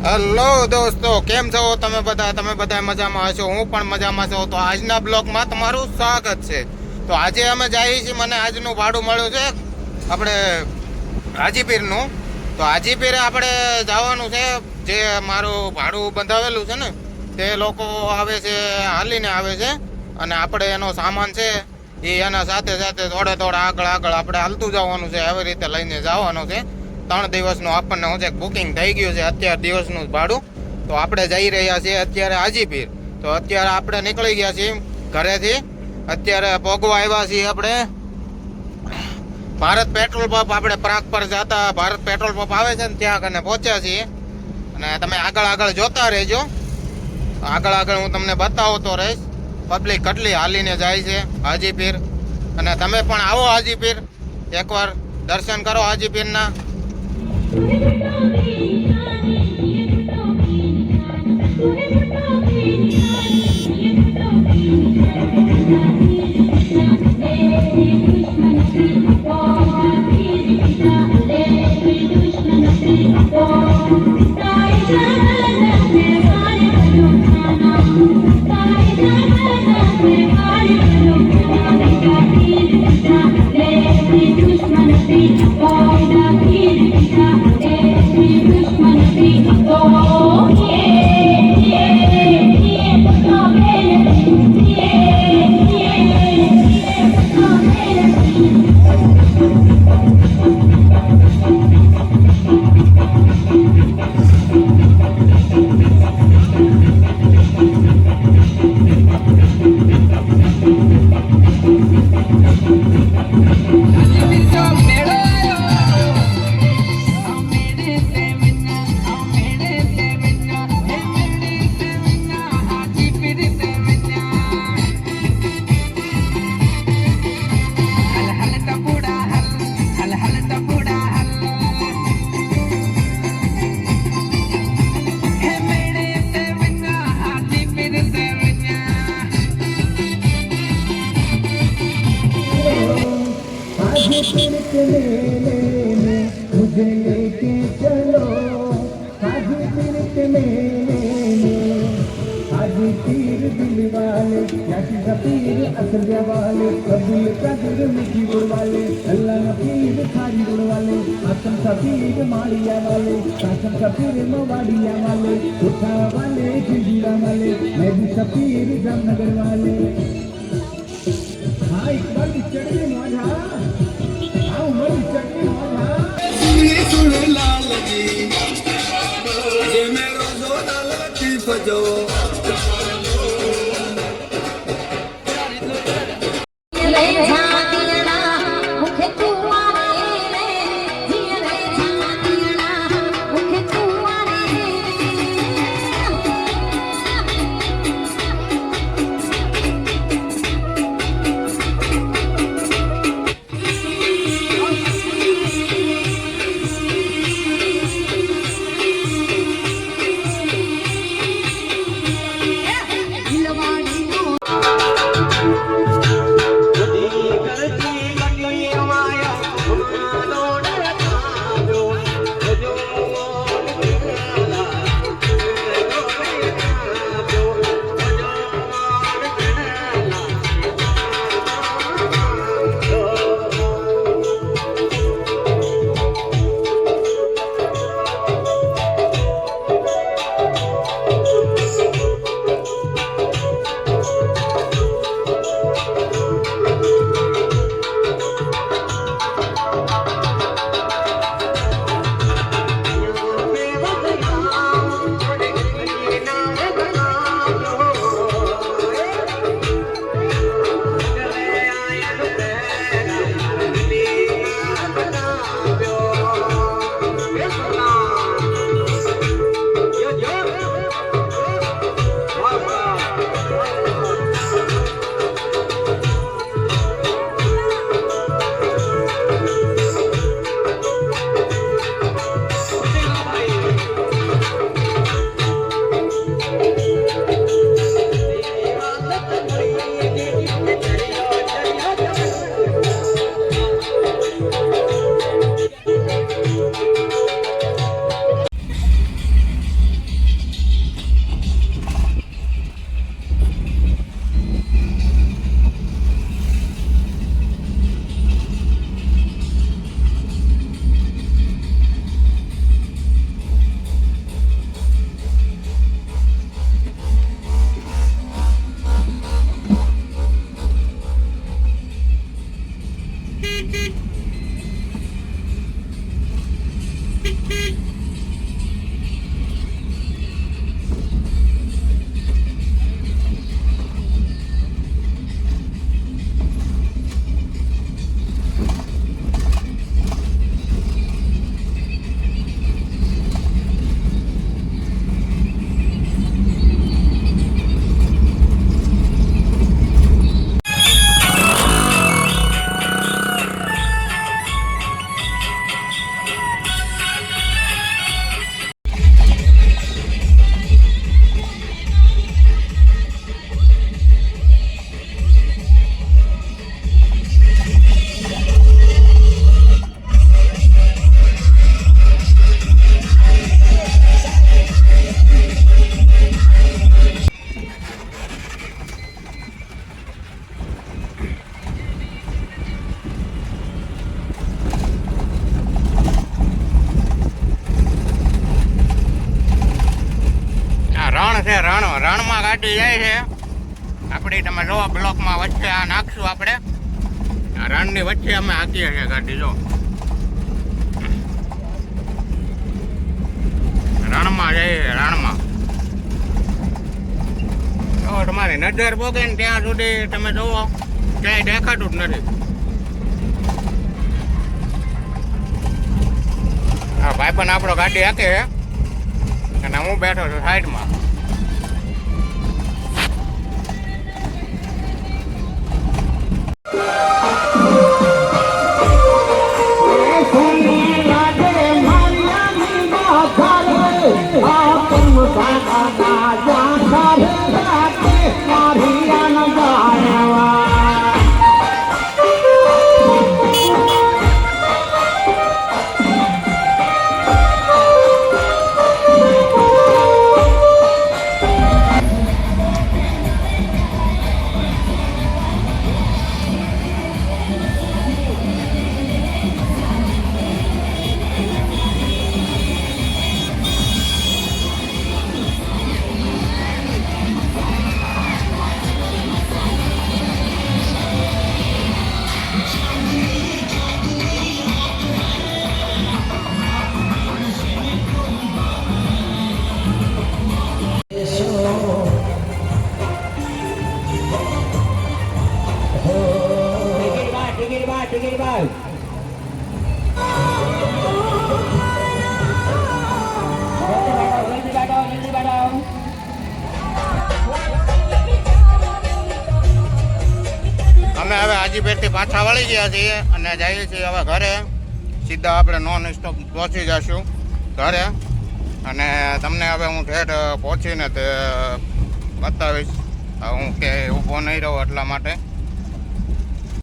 Hello દોસ્તો, કેમ છો તમે બધા મજામાં હશો? હું પણ મજામાં છું. તો આજના બ્લોગમાં તમારું સ્વાગત છે. તો આજે અમે જઈએ છીએ, મને આજનું ભાડું મળ્યું છે આપણે હાજીપીરનું. તો હાજીપીરે આપણે જવાનું છે. જે મારું ભાડું બંધાવેલું છે ને તે લોકો આવે છે, હાલીને આવે છે, અને આપણે એનો સામાન છે એ એના સાથે સાથે થોડે આગળ આપણે હાલતું જવાનું છે. આવી રીતે લઈને જવાનું છે. 3 દિવસનું આપણને હું છે બુકિંગ થઈ ગયું છે અત્યારે દિવસનું ભાડું. તો આપણે જઈ રહ્યા છીએ અત્યારે હાજીપીર. તો અત્યારે આપણે નીકળી ગયા છીએ ઘરેથી. અત્યારે પોગવા આવ્યા છીએ આપણે ભારત પેટ્રોલ પંપ. આપણે પ્રાગ પર જતા ભારત પેટ્રોલ પંપ આવે છે ને ત્યાં કને પહોંચ્યા છીએ. અને તમે આગળ જોતા રહેજો. આગળ હું તમને બતાવતો રહીશ પબ્લિક કેટલી હાલીને જાય છે હાજીપીર. અને તમે પણ આવો હાજીપીર, એકવાર દર્શન કરો હાજીપીરના. मुझे लेके चलो हाजीपीर के मेले में। हाजीपीर दिल वाले यासी पीर असल वाले कबूल कदर मिठी गुड़ वाले अल्लाह पीर खारी गुड़ वाले आसम पीर माड़िया वाले कासम पीर मवाड़िया वाले उठा वाले जिंजीरा वाले मैं भी पीर जामनगर वाले। हाँ एक बार चढ़ने मौजा आओ मर चढ़ने मौजा सुन लाल जी जे मेरो जो लाल की फजो છે રણમાં ગાડી જાય છે આપણી. તમે જો બ્લોકમાં વચ્ચે આ નાખશું આપણે. આ રણની વચ્ચે અમે હાકીએ છીએ ગાડી. જો રણમાં જઈએ, રણમાં. તો તમારી નજર પોગે ને ત્યાં સુધી તમે જોવો ક્યાંય દેખાતું જ નથી. હા, ભાઈ પણ આપણો ગાડી હાકે છે અને હું બેઠો છું સાઈડમાં. ટિકિટ બાય. અમે હવે હાજીપેટથી પાછા વળી ગયા છીએ અને જઈએ છીએ હવે ઘરે. સીધા આપણે નોન સ્ટોપ પહોંચી જઈશું ઘરે. અને તમને હવે હું ઠેઠ પહોંચીને તે બતાવીશ. હું કે ઊભો નહીં રહું એટલા માટે.